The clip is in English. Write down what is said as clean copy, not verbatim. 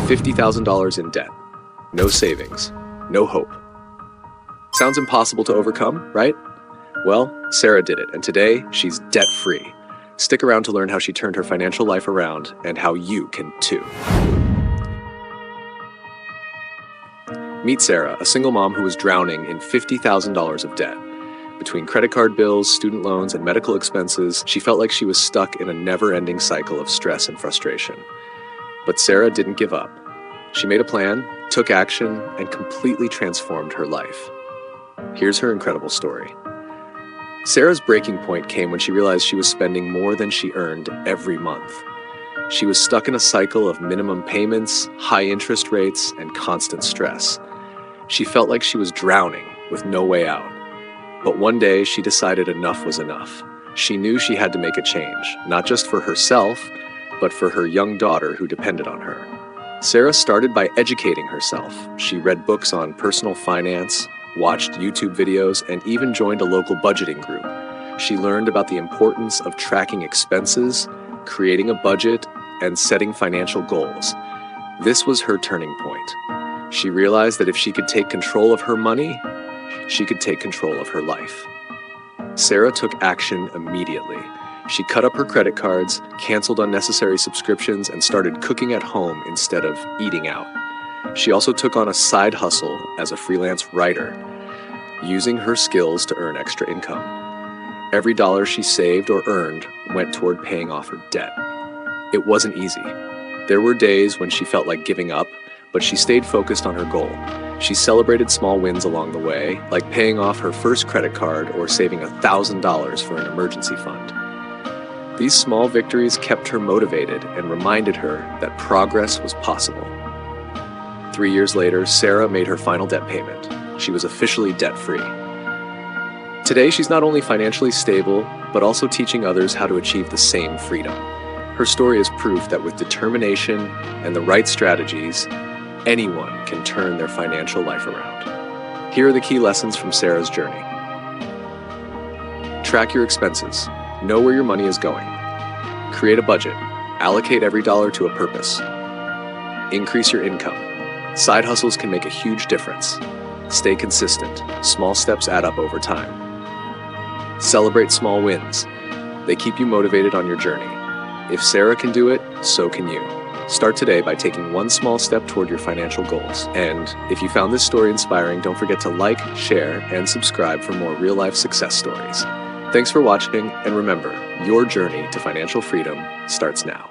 $50,000 in debt, no savings, no hope. Sounds impossible to overcome, right? Well, Sarah did it, and today she's debt-free. Stick around to learn how she turned her financial life around and how you can too. Meet Sarah, a single mom who was drowning in $50,000 of debt. Between credit card bills, student loans, and medical expenses, she felt like she was stuck in a never-ending cycle of stress and frustration. But Sarah didn't give up. She made a plan, took action, and completely transformed her life. Here's her incredible story. Sarah's breaking point came when she realized she was spending more than she earned every month. She was stuck in a cycle of minimum payments, high interest rates, and constant stress. She felt like she was drowning with no way out. But one day, she decided enough was enough. She knew she had to make a change, not just for herself, but for her young daughter who depended on her. Sarah started by educating herself. She read books on personal finance, watched YouTube videos, and even joined a local budgeting group. She learned about the importance of tracking expenses, creating a budget, and setting financial goals. This was her turning point. She realized that if she could take control of her money, she could take control of her life. Sarah took action immediately. She cut up her credit cards, canceled unnecessary subscriptions, and started cooking at home instead of eating out. She also took on a side hustle as a freelance writer, using her skills to earn extra income. Every dollar she saved or earned went toward paying off her debt. It wasn't easy. There were days when she felt like giving up, but she stayed focused on her goal. She celebrated small wins along the way, like paying off her first credit card or saving $1,000 for an emergency fund. These small victories kept her motivated and reminded her that progress was possible. 3 years later, Sarah made her final debt payment. She was officially debt-free. Today, she's not only financially stable, but also teaching others how to achieve the same freedom. Her story is proof that with determination and the right strategies, anyone can turn their financial life around. Here are the key lessons from Sarah's journey. Track your expenses. Know where your money is going. Create a budget. Allocate every dollar to a purpose. Increase your income. Side hustles can make a huge difference. Stay consistent. Small steps add up over time. Celebrate small wins. They keep you motivated on your journey. If Sarah can do it, so can you. Start today by taking one small step toward your financial goals. And if you found this story inspiring, don't forget to like, share, and subscribe for more real-life success stories. Thanks for watching, and remember, your journey to financial freedom starts now.